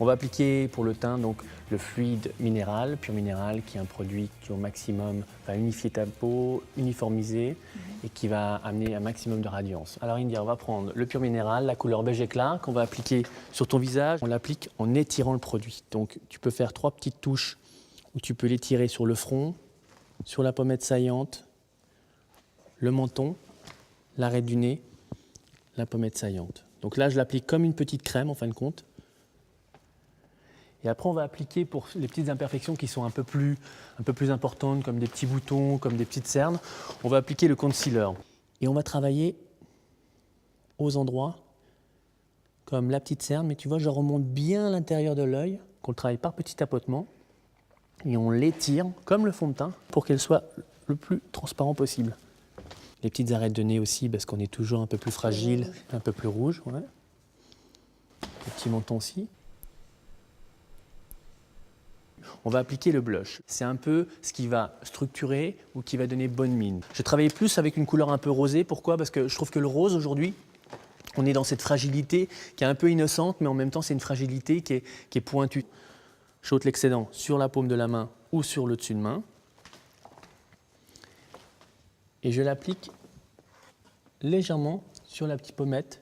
On va appliquer pour le teint donc, le fluide minéral, Pur Minéral, qui est un produit qui au maximum va unifier ta peau, uniformiser et qui va amener un maximum de radiance. Alors India, on va prendre le Pur Minéral, la couleur beige éclat qu'on va appliquer sur ton visage. On l'applique en étirant le produit. Donc tu peux faire 3 petites touches où tu peux l'étirer sur le front, sur la pommette saillante, le menton, l'arrêt du nez, la pommette saillante. Donc là, je l'applique comme une petite crème en fin de compte. Et après, on va appliquer pour les petites imperfections qui sont un peu plus importantes, comme des petits boutons, comme des petites cernes, on va appliquer le concealer. Et on va travailler aux endroits comme la petite cerne, mais tu vois, je remonte bien l'intérieur de l'œil, qu'on le travaille par petits tapotements, et on l'étire comme le fond de teint pour qu'elle soit le plus transparent possible. Les petites arêtes de nez aussi, parce qu'on est toujours un peu plus fragile, un peu plus rouge. Ouais. Le petit menton aussi. On va appliquer le blush. C'est un peu ce qui va structurer ou qui va donner bonne mine. Je travaille plus avec une couleur un peu rosée. Pourquoi? Parce que je trouve que le rose aujourd'hui, on est dans cette fragilité qui est un peu innocente, mais en même temps c'est une fragilité qui est pointue. J'ôte l'excédent sur la paume de la main ou sur le dessus de main. Et je l'applique légèrement sur la petite pommette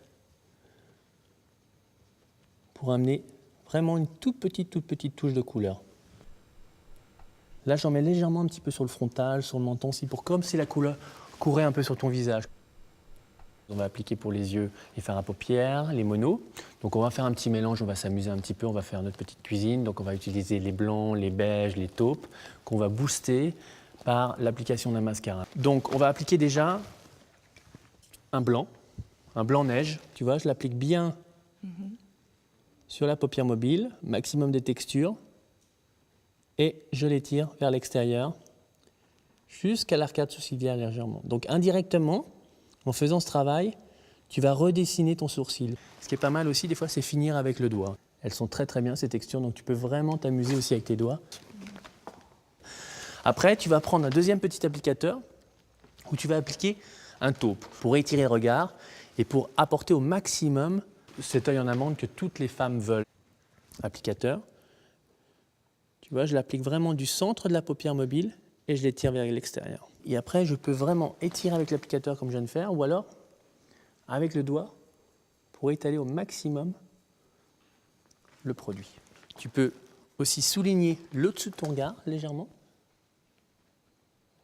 pour amener vraiment une toute petite touche de couleur. Là, j'en mets légèrement un petit peu sur le frontal, sur le menton aussi, pour comme si la couleur courait un peu sur ton visage. On va appliquer pour les yeux les fards à paupières, les monos. Donc on va faire un petit mélange, on va s'amuser un petit peu, on va faire notre petite cuisine. Donc on va utiliser les blancs, les beiges, les taupes, qu'on va booster par l'application d'un mascara. Donc on va appliquer déjà un blanc neige. Tu vois, je l'applique bien sur la paupière mobile, maximum de texture. Et je l'étire vers l'extérieur jusqu'à l'arcade sourcilière légèrement. Donc indirectement, en faisant ce travail, tu vas redessiner ton sourcil. Ce qui est pas mal aussi, des fois, c'est finir avec le doigt. Elles sont très très bien ces textures, donc tu peux vraiment t'amuser aussi avec tes doigts. Après, tu vas prendre un deuxième petit applicateur où tu vas appliquer un taupe pour étirer le regard et pour apporter au maximum cet œil en amande que toutes les femmes veulent. Applicateur. Tu vois, je l'applique vraiment du centre de la paupière mobile et je l'étire vers l'extérieur. Et après, je peux vraiment étirer avec l'applicateur comme je viens de faire ou alors avec le doigt pour étaler au maximum le produit. Tu peux aussi souligner le dessus de ton regard légèrement.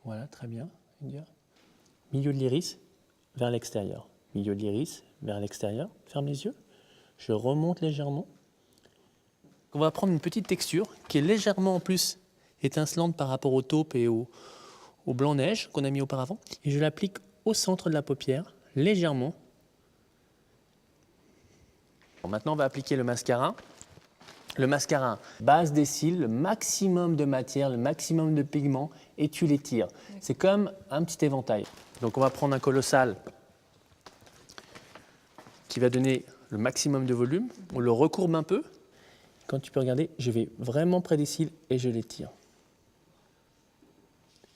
Voilà, très bien. Milieu de l'iris vers l'extérieur. Milieu de l'iris vers l'extérieur. Ferme les yeux. Je remonte légèrement. On va prendre une petite texture qui est légèrement en plus étincelante par rapport aux taupes et au blanc neige qu'on a mis auparavant. Et je l'applique au centre de la paupière, légèrement. Bon, maintenant, on va appliquer le mascara. Le mascara, base des cils, le maximum de matière, le maximum de pigments, et tu l'étires. C'est comme un petit éventail. Donc on va prendre un colossal qui va donner le maximum de volume. On le recourbe un peu. Quand tu peux regarder, je vais vraiment près des cils et je l'étire.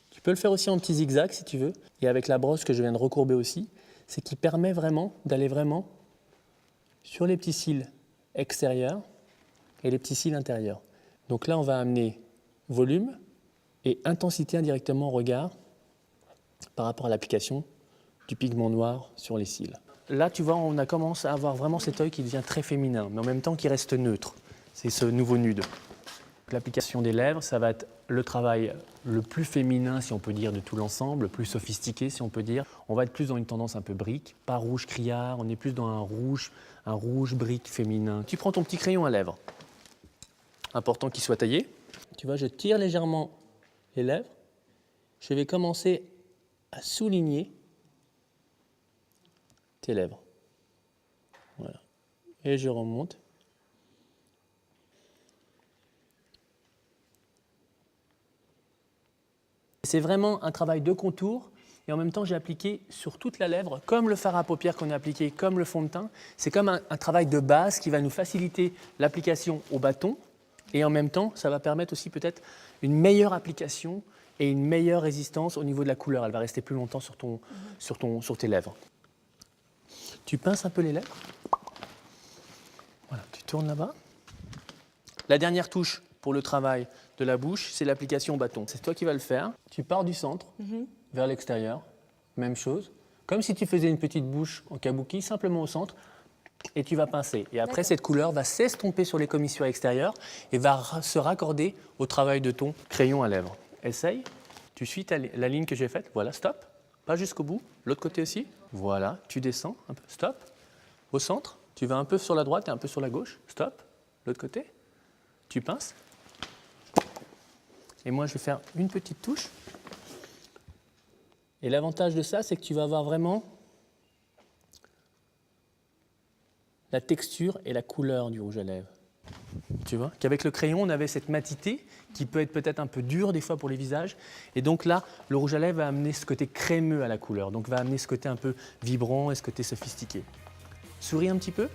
Tu peux le faire aussi en petits zigzags si tu veux. Et avec la brosse que je viens de recourber aussi, c'est qui permet vraiment d'aller vraiment sur les petits cils extérieurs et les petits cils intérieurs. Donc là, on va amener volume et intensité indirectement au regard par rapport à l'application du pigment noir sur les cils. Là, tu vois, on a commencé à avoir vraiment cet œil qui devient très féminin, mais en même temps qui reste neutre. C'est ce nouveau nude. L'application des lèvres, ça va être le travail le plus féminin, si on peut dire, de tout l'ensemble, le plus sophistiqué, si on peut dire. On va être plus dans une tendance un peu brique, pas rouge criard, on est plus dans un rouge brique féminin. Tu prends ton petit crayon à lèvres, important qu'il soit taillé. Tu vois, je tire légèrement les lèvres. Je vais commencer à souligner tes lèvres. Voilà. Et je remonte. C'est vraiment un travail de contour et en même temps j'ai appliqué sur toute la lèvre, comme le fard à paupières qu'on a appliqué, comme le fond de teint. C'est comme un travail de base qui va nous faciliter l'application au bâton et en même temps ça va permettre aussi peut-être une meilleure application et une meilleure résistance au niveau de la couleur. Elle va rester plus longtemps sur tes lèvres. Tu pinces un peu les lèvres. Voilà, tu tournes là-bas. La dernière touche pour le travail de la bouche, c'est l'application au bâton. C'est toi qui vas le faire. Tu pars du centre vers l'extérieur, même chose. Comme si tu faisais une petite bouche en kabuki, simplement au centre, et tu vas pincer. Et après, cette couleur va s'estomper sur les commissures extérieures et va se raccorder au travail de ton crayon à lèvres. Essaye. Tu suis la ligne que j'ai faite. Voilà, stop. Pas jusqu'au bout. L'autre côté aussi. Voilà, tu descends un peu. Stop. Au centre. Tu vas un peu sur la droite et un peu sur la gauche. Stop. L'autre côté. Tu pinces. Et moi, je vais faire une petite touche. Et l'avantage de ça, c'est que tu vas avoir vraiment la texture et la couleur du rouge à lèvres. Tu vois qu'avec le crayon, on avait cette matité qui peut être peut-être un peu dure des fois pour les visages. Et donc là, le rouge à lèvres va amener ce côté crémeux à la couleur. Donc va amener ce côté un peu vibrant et ce côté sophistiqué. Souris un petit peu.